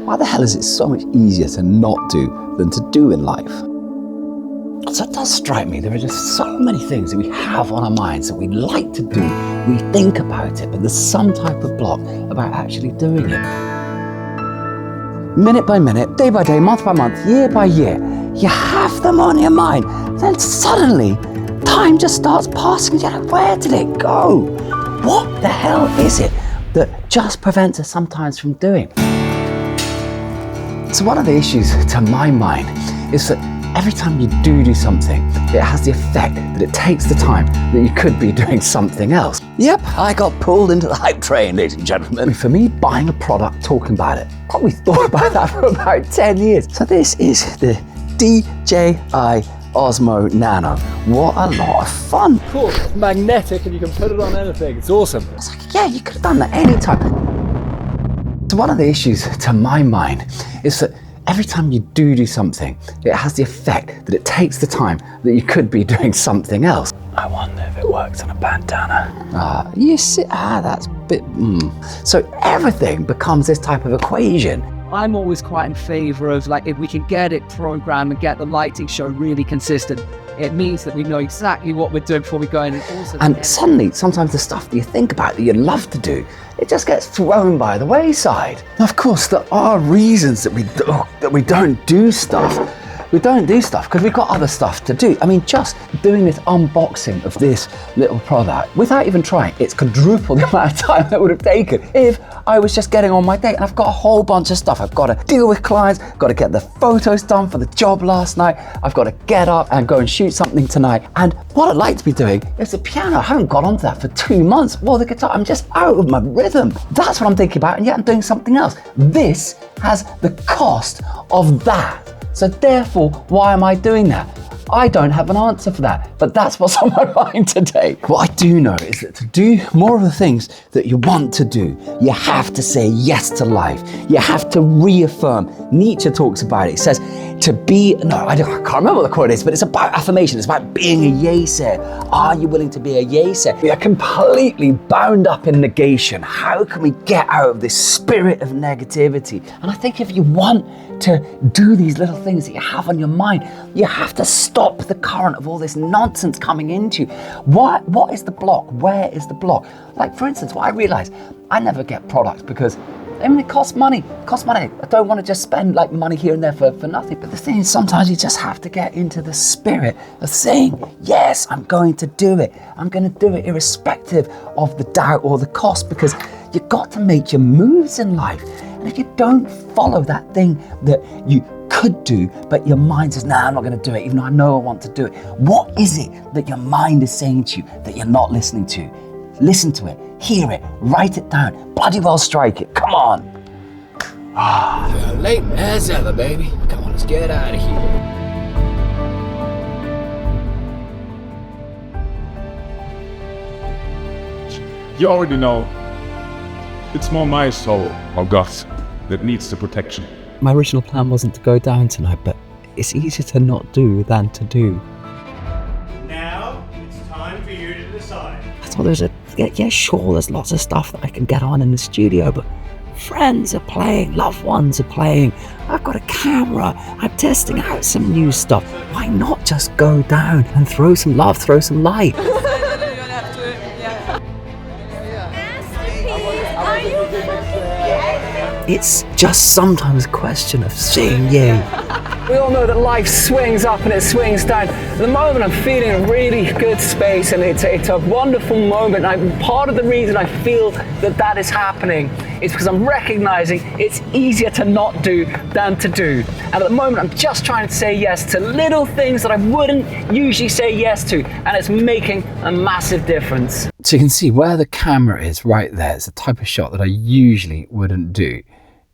Why the hell is it so much easier to not do than to do in life? So it does strike me, there are just so many things that we have on our minds that we like to do, we think about it, but there's some type of block about actually doing it. Minute by minute, day by day, month by month, year by year, you have them on your mind. Then suddenly, time just starts passing and you're like, where did it go? What the hell is it that just prevents us sometimes from doing? So one of the issues to my mind is that every time you do something, it has the effect that it takes the time that you could be doing something else. Yep, I got pulled into the hype train, ladies and gentlemen. For me, buying a product, talking about it, probably thought about that for about 10 years. So this is the DJI Osmo Nano. What a lot of fun. Cool, it's magnetic and you can put it on anything. It's awesome. It's like, yeah, you could have done that anytime. So one of the issues to my mind is that every time you do something, it has the effect that it takes the time that you could be doing something else. I wonder if it works on a bandana. You see, that's a bit, So everything becomes this type of equation. I'm always quite in favor of, like, if we can get it programmed and get the lighting show really consistent, it means that we know exactly what we're doing before we go in. And Suddenly, sometimes the stuff that you think about that you'd love to do, it just gets thrown by the wayside. Now, of course, there are reasons that we don't do stuff. We don't do stuff because we've got other stuff to do. I mean, just doing this unboxing of this little product without even trying, it's quadrupled the amount of time that would have taken if I was just getting on my day. And I've got a whole bunch of stuff. I've got to deal with clients, got to get the photos done for the job last night. I've got to get up and go and shoot something tonight. And what I'd like to be doing is the piano. I haven't got onto that for 2 months. Well, the guitar, I'm just out of my rhythm. That's what I'm thinking about, and yet I'm doing something else. This has the cost of that. So therefore, why am I doing that? I don't have an answer for that, but that's what's on my mind today. What I do know is that to do more of the things that you want to do, you have to say yes to life. You have to reaffirm. Nietzsche talks about it. He says to be, I can't remember what the quote is, but it's about affirmation. It's about being a yay-sayer. Are you willing to be a yay-sayer? We are completely bound up in negation. How can we get out of this spirit of negativity? And I think if you want to do these little things that you have on your mind, you have to stop the current of all this nonsense coming into you. What is the block? Where is the block? Like, for instance, what I realize, I never get products because it costs money. I don't want to just spend like money here and there for nothing. But the thing is, sometimes you just have to get into the spirit of saying, yes, I'm going to do it. I'm going to do it irrespective of the doubt or the cost, because you've got to make your moves in life. And if you don't follow that thing that you could do, but your mind says, nah, I'm not going to do it, even though I know I want to do it. What is it that your mind is saying to you that you're not listening to? Listen to it, hear it, write it down, bloody well strike it, come on. Late as ever, baby. Come on, let's get out of here. You already know, it's more my soul or gut that needs the protection. my original plan wasn't to go down tonight, but it's easier to not do than to do. Now it's time for you to decide. I thought yeah, sure, there's lots of stuff that I can get on in the studio, but friends are playing, loved ones are playing, I've got a camera, I'm testing out some new stuff. Why not just go down and throw some love, throw some light? It's just sometimes a question of saying yeah. We all know that life swings up and it swings down. At the moment I'm feeling a really good space, and it's a wonderful moment. Part of the reason I feel that is happening is because I'm recognizing it's easier to not do than to do. And at the moment I'm just trying to say yes to little things that I wouldn't usually say yes to, and it's making a massive difference. So you can see where the camera is right there. It's the type of shot that I usually wouldn't do.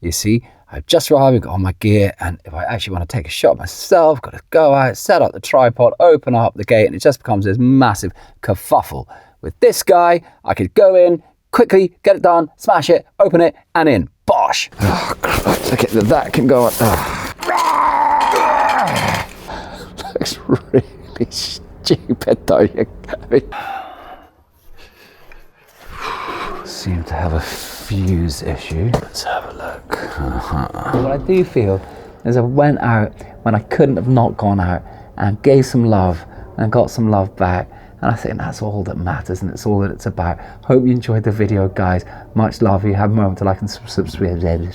You see, I've just arrived, got on my gear, and if I actually want to take a shot myself, got to go out, set up the tripod, open up the gate, and it just becomes this massive kerfuffle. With this guy, I could go in, quickly get it done, smash it, open it, and in. Bosh! Oh, Christ, okay, that can go on. Looks really stupid though. seem to have a fuse issue. Let's have a look. What I do feel is I went out when I couldn't have not gone out and gave some love and got some love back. And I think that's all that matters, and it's all that it's about. Hope you enjoyed the video, guys. Much love. If you have a moment to like and subscribe.